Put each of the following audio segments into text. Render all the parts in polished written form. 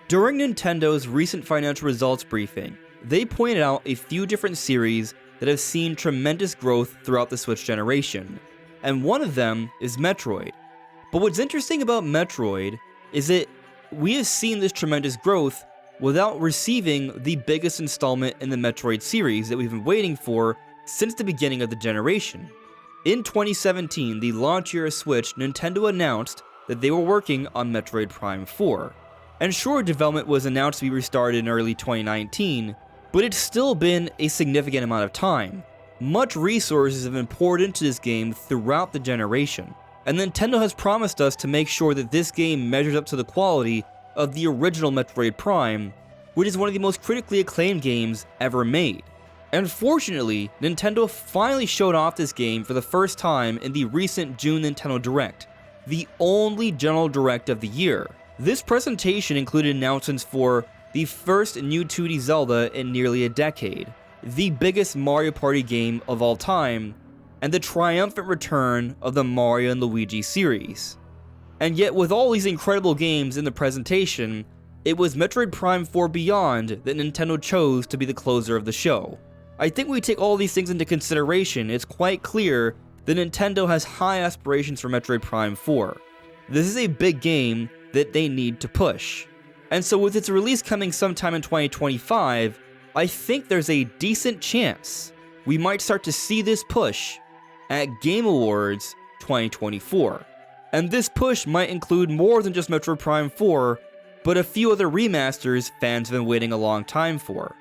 During Nintendo's recent financial results briefing, they pointed out a few different series that have seen tremendous growth throughout the Switch generation, and one of them is Metroid. But what's interesting about Metroid is that we have seen this tremendous growth without receiving the biggest installment in the Metroid series that we've been waiting for since the beginning of the generation. In 2017, the launch year of Switch, Nintendo announced that they were working on Metroid Prime 4. And sure, development was announced to be restarted in early 2019, but it's still been a significant amount of time. Much resources have been poured into this game throughout the generation, and Nintendo has promised us to make sure that this game measures up to the quality of the original Metroid Prime, which is one of the most critically acclaimed games ever made. And fortunately, Nintendo finally showed off this game for the first time in the recent June Nintendo Direct, the only general direct of the year. This presentation included announcements for the first new 2D Zelda in nearly a decade, the biggest Mario Party game of all time, and the triumphant return of the Mario and Luigi series. And yet, with all these incredible games in the presentation, it was Metroid Prime 4 Beyond that Nintendo chose to be the closer of the show. I think when we take all these things into consideration, it's quite clear that Nintendo has high aspirations for Metroid Prime 4. This is a big game that they need to push. And so with its release coming sometime in 2025, I think there's a decent chance we might start to see this push at Game Awards 2024. And this push might include more than just Metroid Prime 4, but a few other remasters fans have been waiting a long time for.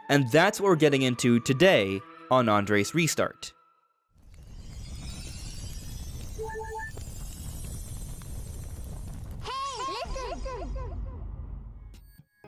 And that's what we're getting into today on Andre's Restart.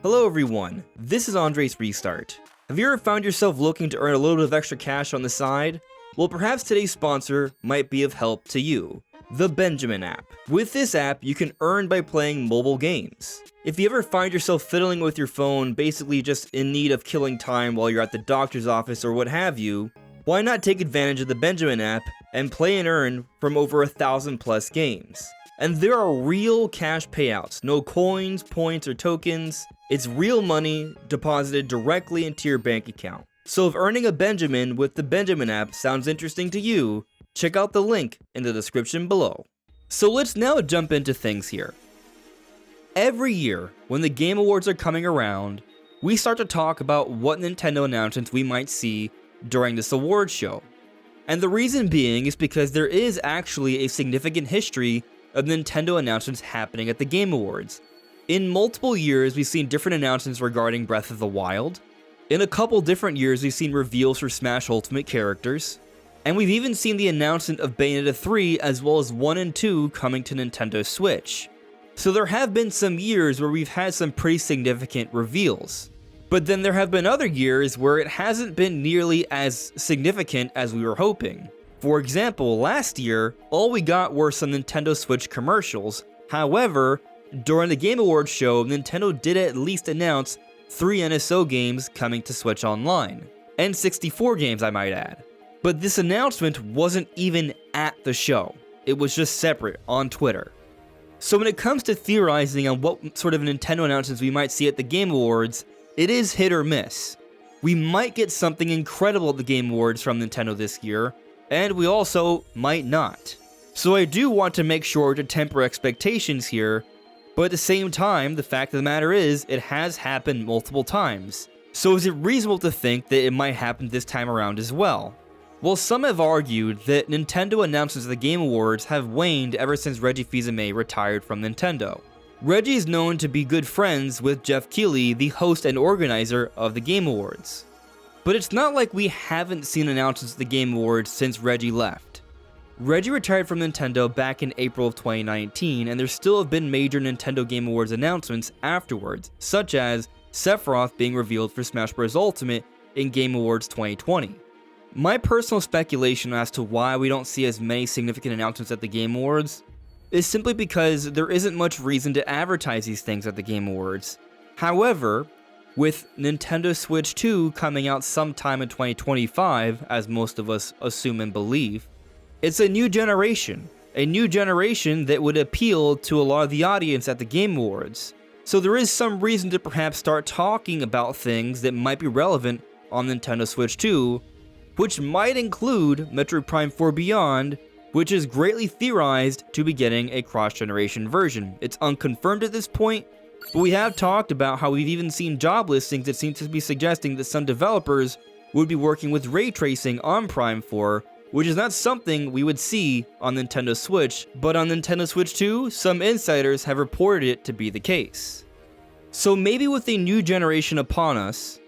Hello everyone, this is Andre's Restart. Have you ever found yourself looking to earn a little bit of extra cash on the side? Well, perhaps today's sponsor might be of help to you. The Benjamin app. With this app, you can earn by playing mobile games. If you ever find yourself fiddling with your phone, basically just in need of killing time while you're at the doctor's office or what have you, why not take advantage of the Benjamin app and play and earn from over 1,000 plus games? And there are real cash payouts, no coins, points, or tokens. It's real money deposited directly into your bank account. So if earning a Benjamin with the Benjamin app sounds interesting to you, check out the link in the description below. So let's now jump into things here. Every year, when the Game Awards are coming around, we start to talk about what Nintendo announcements we might see during this awards show. And the reason being is because there is actually a significant history of Nintendo announcements happening at the Game Awards. In multiple years, we've seen different announcements regarding Breath of the Wild. In a couple different years, we've seen reveals for Smash Ultimate characters. And we've even seen the announcement of Bayonetta 3 as well as 1 and 2 coming to Nintendo Switch. So there have been some years where we've had some pretty significant reveals. But then there have been other years where it hasn't been nearly as significant as we were hoping. For example, last year, all we got were some Nintendo Switch commercials. However, during the Game Awards show, Nintendo did at least announce 3 NSO games coming to Switch Online. And 64 games, I might add. But this announcement wasn't even at the show. It was just separate on Twitter. So when it comes to theorizing on what sort of Nintendo announcements we might see at the Game Awards, it is hit or miss. We might get something incredible at the Game Awards from Nintendo this year, and we also might not. So I do want to make sure to temper expectations here, but at the same time, the fact of the matter is, it has happened multiple times. So is it reasonable to think that it might happen this time around as well? Well, some have argued that Nintendo announcements at the Game Awards have waned ever since Reggie Fils-Aimé retired from Nintendo. Reggie is known to be good friends with Jeff Keighley, the host and organizer of the Game Awards. But it's not like we haven't seen announcements at the Game Awards since Reggie left. Reggie retired from Nintendo back in April of 2019, and there still have been major Nintendo Game Awards announcements afterwards, such as Sephiroth being revealed for Smash Bros. Ultimate in Game Awards 2020. My personal speculation as to why we don't see as many significant announcements at the Game Awards is simply because there isn't much reason to advertise these things at the Game Awards. However, with Nintendo Switch 2 coming out sometime in 2025, as most of us assume and believe, it's a new generation that would appeal to a lot of the audience at the Game Awards. So there is some reason to perhaps start talking about things that might be relevant on Nintendo Switch 2, which might include Metroid Prime 4 Beyond, which is greatly theorized to be getting a cross-generation version. It's unconfirmed at this point, but we have talked about how we've even seen job listings that seem to be suggesting that some developers would be working with ray tracing on Prime 4, which is not something we would see on Nintendo Switch, but on Nintendo Switch 2, some insiders have reported it to be the case. So maybe with a new generation upon us,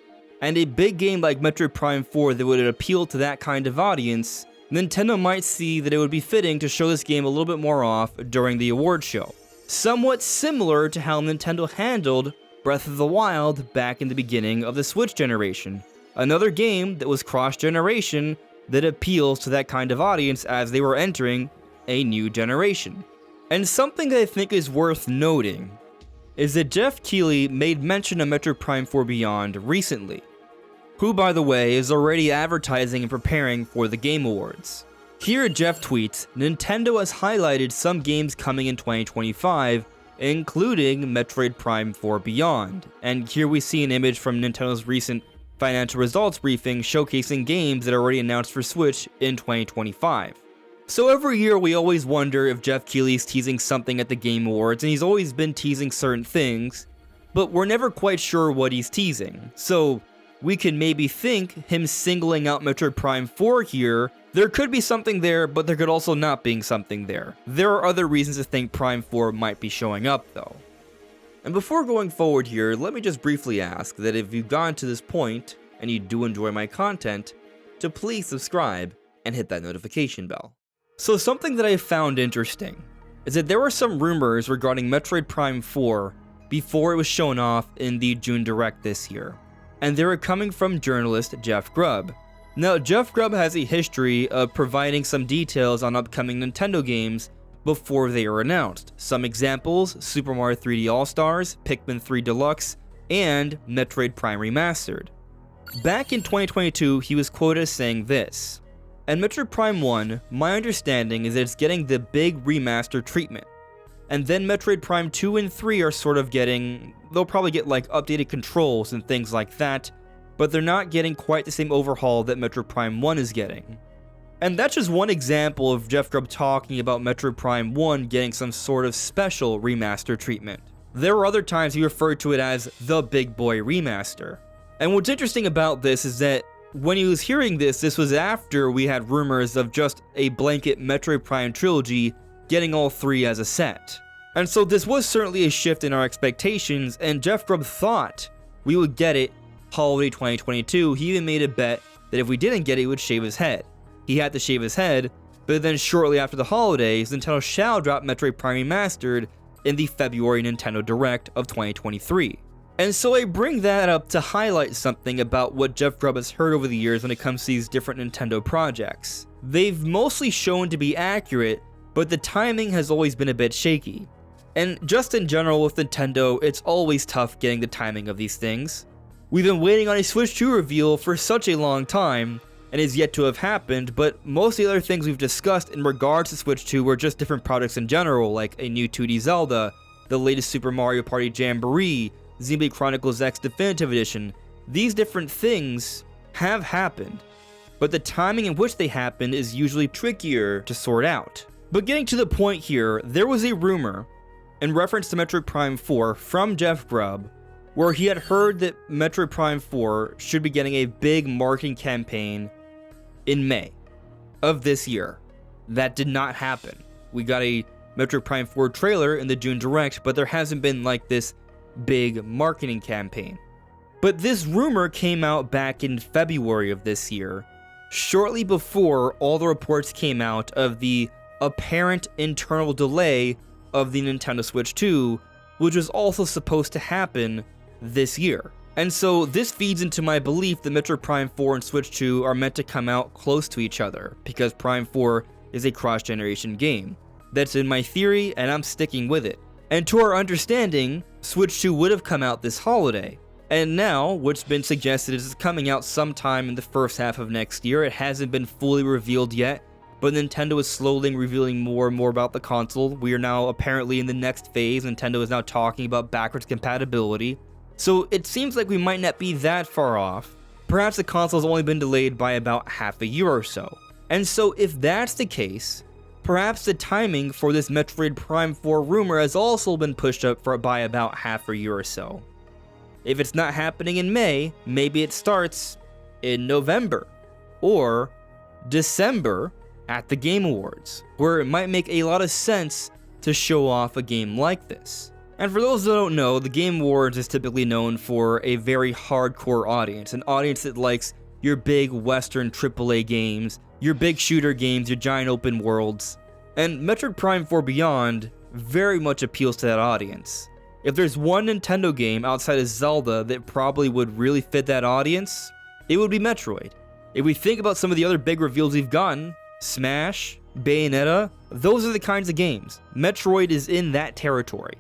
and a big game like Metroid Prime 4 that would appeal to that kind of audience, Nintendo might see that it would be fitting to show this game a little bit more off during the award show. Somewhat similar to how Nintendo handled Breath of the Wild back in the beginning of the Switch generation. Another game that was cross-generation that appeals to that kind of audience as they were entering a new generation. And something that I think is worth noting is that Jeff Keighley made mention of Metroid Prime 4 Beyond recently, who, by the way, is already advertising and preparing for the Game Awards. Here Jeff tweets, Nintendo has highlighted some games coming in 2025, including Metroid Prime 4 Beyond, and here we see an image from Nintendo's recent financial results briefing showcasing games that are already announced for Switch in 2025. So every year we always wonder if Jeff Keighley's teasing something at the Game Awards, and he's always been teasing certain things, but we're never quite sure what he's teasing. So we can maybe think him singling out Metroid Prime 4 here. There could be something there, but there could also not be something there. There are other reasons to think Prime 4 might be showing up though. And before going forward here, let me just briefly ask that if you've gotten to this point and you do enjoy my content, to please subscribe and hit that notification bell. So something that I found interesting is that there were some rumors regarding Metroid Prime 4 before it was shown off in the June Direct this year, and they were coming from journalist Jeff Grubb. Now, Jeff Grubb has a history of providing some details on upcoming Nintendo games before they are announced. Some examples: Super Mario 3D All-Stars, Pikmin 3 Deluxe, and Metroid Prime Remastered. Back in 2022, he was quoted as saying this: "And Metroid Prime 1, my understanding is that it's getting the big remaster treatment. And then Metroid Prime 2 and 3 are sort of getting, they'll probably get like updated controls and things like that, but they're not getting quite the same overhaul that Metroid Prime 1 is getting." And that's just one example of Jeff Grubb talking about Metroid Prime 1 getting some sort of special remaster treatment. There were other times he referred to it as the big boy remaster. And what's interesting about this is that when he was hearing this, this was after we had rumors of just a blanket Metroid Prime trilogy getting all three as a set. And so this was certainly a shift in our expectations, and Jeff Grubb thought we would get it holiday 2022. He even made a bet that if we didn't get it, he would shave his head. He had to shave his head, but then shortly after the holidays, Nintendo shall drop Metroid Prime Remastered in the February Nintendo Direct of 2023. And so I bring that up to highlight something about what Jeff Grubb has heard over the years when it comes to these different Nintendo projects. They've mostly shown to be accurate, but the timing has always been a bit shaky. And just in general with Nintendo, it's always tough getting the timing of these things. We've been waiting on a Switch 2 reveal for such a long time, and is yet to have happened, but most of the other things we've discussed in regards to Switch 2 were just different products in general, like a new 2D Zelda, the latest Super Mario Party Jamboree, Xenoblade Chronicles X Definitive Edition. These different things have happened, but the timing in which they happened is usually trickier to sort out. But getting to the point here, there was a rumor in reference to Metroid Prime 4 from Jeff Grubb, where he had heard that Metroid Prime 4 should be getting a big marketing campaign in May of this year. That did not happen. We got a Metroid Prime 4 trailer in the June Direct, but there hasn't been like this big marketing campaign. But this rumor came out back in February of this year, shortly before all the reports came out of the apparent internal delay of the Nintendo Switch 2, which was also supposed to happen this year. And so this feeds into my belief that Metroid Prime 4 and Switch 2 are meant to come out close to each other, because Prime 4 is a cross-generation game. That's in my theory, and I'm sticking with it. And to our understanding, Switch 2 would have come out this holiday. And now, what's been suggested is it's coming out sometime in the first half of next year. It hasn't been fully revealed yet, but Nintendo is slowly revealing more and more about the console. We are now apparently in the next phase. Nintendo is now talking about backwards compatibility. So it seems like we might not be that far off. Perhaps the console has only been delayed by about half a year or so. And so if that's the case, perhaps the timing for this Metroid Prime 4 rumor has also been pushed up by about half a year or so. If it's not happening in May, maybe it starts in November or December at the Game Awards, where it might make a lot of sense to show off a game like this. And for those that don't know, the Game Awards is typically known for a very hardcore audience, an audience that likes your big Western AAA games, your big shooter games, your giant open worlds. And Metroid Prime 4 Beyond very much appeals to that audience. If there's one Nintendo game outside of Zelda that probably would really fit that audience, it would be Metroid. If we think about some of the other big reveals we've gotten, Smash, Bayonetta, those are the kinds of games. Metroid is in that territory.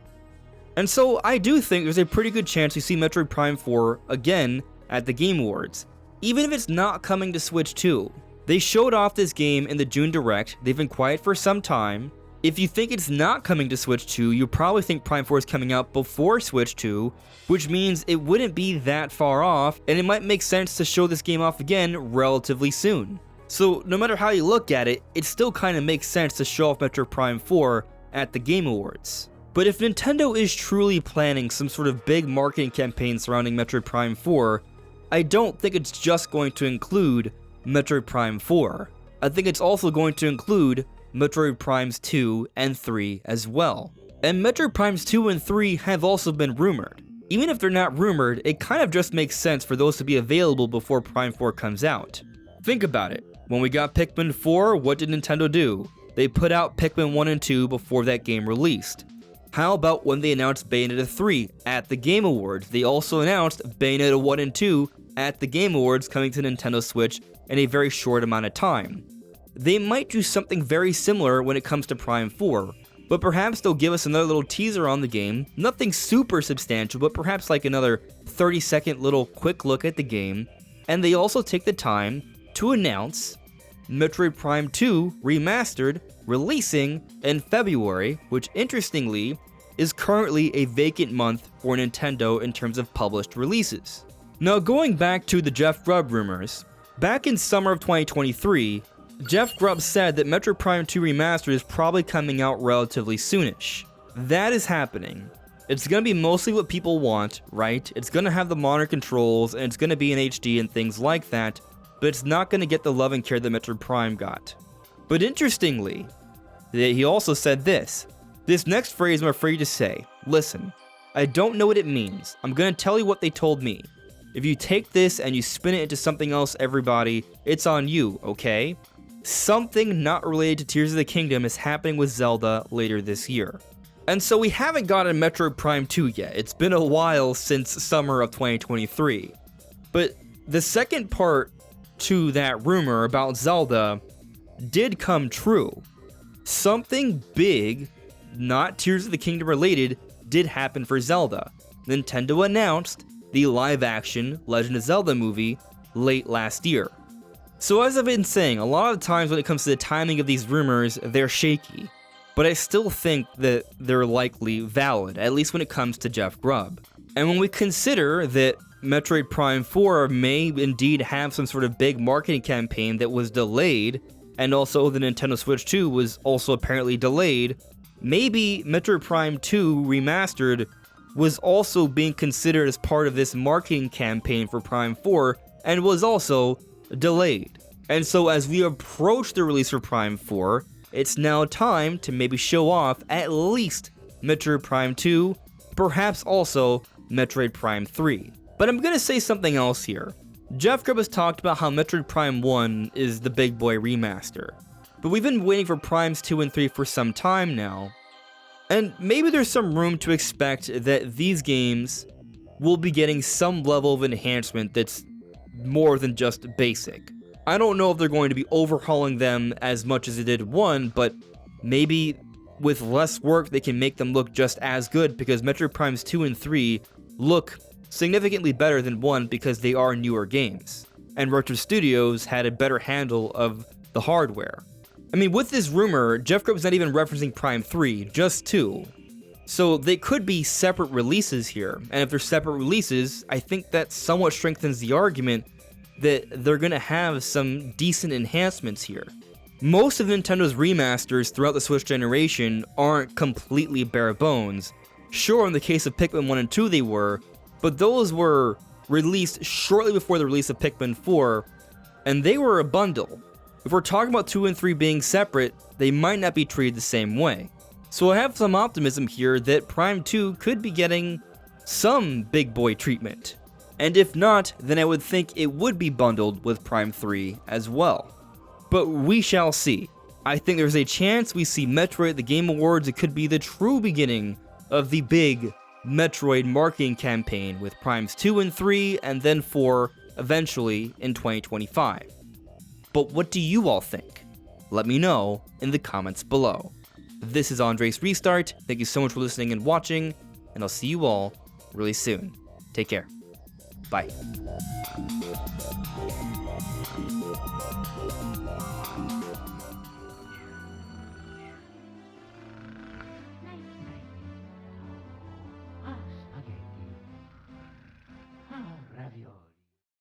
And so I do think there's a pretty good chance we see Metroid Prime 4 again at the Game Awards, even if it's not coming to Switch 2. They showed off this game in the June Direct. They've been quiet for some time. If you think it's not coming to Switch 2, you probably think Prime 4 is coming out before Switch 2, which means it wouldn't be that far off, and it might make sense to show this game off again relatively soon. So no matter how you look at it, it still kind of makes sense to show off Metroid Prime 4 at the Game Awards. But if Nintendo is truly planning some sort of big marketing campaign surrounding Metroid Prime 4, I don't think it's just going to include Metroid Prime 4. I think it's also going to include Metroid Primes 2 and 3 as well. And Metroid Primes 2 and 3 have also been rumored. Even if they're not rumored, it kind of just makes sense for those to be available before Prime 4 comes out. Think about it. When we got Pikmin 4, what did Nintendo do? They put out Pikmin 1 and 2 before that game released. How about when they announced Bayonetta 3 at the Game Awards? They also announced Bayonetta 1 and 2 at the Game Awards coming to Nintendo Switch in a very short amount of time. They might do something very similar when it comes to Prime 4, but perhaps they'll give us another little teaser on the game, nothing super substantial, but perhaps like another 30-second little quick look at the game, and they also take the time to announce Metroid Prime 2 Remastered releasing in February, which interestingly is currently a vacant month for Nintendo in terms of published releases. Now going back to the Jeff Grubb rumors, back in summer of 2023, Jeff Grubb said that Metroid Prime 2 Remastered is probably coming out relatively soonish. That is happening. It's going to be mostly what people want, right? It's going to have the modern controls, and it's going to be in HD and things like that, but it's not going to get the love and care that Metroid Prime got. But interestingly, he also said this next phrase I'm afraid to say. Listen, I don't know what it means. I'm going to tell you what they told me. If you take this and you spin it into something else, everybody, it's on you, okay? Something not related to Tears of the Kingdom is happening with Zelda later this year. And so we haven't gotten Metroid Prime 2 yet. It's been a while since summer of 2023. But the second part to that rumor about Zelda did come true. Something big, not Tears of the Kingdom related, did happen for Zelda. Nintendo announced the live-action Legend of Zelda movie late last year. So as I've been saying, a lot of times when it comes to the timing of these rumors, they're shaky. But I still think that they're likely valid, at least when it comes to Jeff Grubb. And when we consider that Metroid Prime 4 may indeed have some sort of big marketing campaign that was delayed, and also the Nintendo Switch 2 was also apparently delayed, maybe Metroid Prime 2 Remastered was also being considered as part of this marketing campaign for Prime 4, and was also delayed. And so as we approach the release for Prime 4, it's now time to maybe show off at least Metroid Prime 2, perhaps also Metroid Prime 3. But I'm gonna say something else here. Jeff Grubb has talked about how Metroid Prime 1 is the big boy remaster, but we've been waiting for Primes 2 and 3 for some time now, and maybe there's some room to expect that these games will be getting some level of enhancement that's more than just basic. I don't know if they're going to be overhauling them as much as they did 1, but maybe with less work they can make them look just as good, because Metroid Primes 2 and 3 look significantly better than 1 because they are newer games, and Retro Studios had a better handle of the hardware. I mean, with this rumor, Jeff Grubb's not even referencing Prime 3, just 2. So they could be separate releases here, and if they're separate releases, I think that somewhat strengthens the argument that they're gonna have some decent enhancements here. Most of Nintendo's remasters throughout the Switch generation aren't completely bare bones. Sure, in the case of Pikmin 1 and 2 they were, but those were released shortly before the release of Pikmin 4, and they were a bundle. If we're talking about 2 and 3 being separate, they might not be treated the same way. So I have some optimism here that Prime 2 could be getting some big boy treatment. And if not, then I would think it would be bundled with Prime 3 as well. But we shall see. I think there's a chance we see Metroid at the Game Awards. It could be the true beginning of the big Metroid marketing campaign with Primes 2 and 3 and then 4 eventually in 2025. But what do you all think? Let me know in the comments below. This is Andres Restart. Thank you so much for listening and watching, and I'll see you all really soon. Take care. Bye.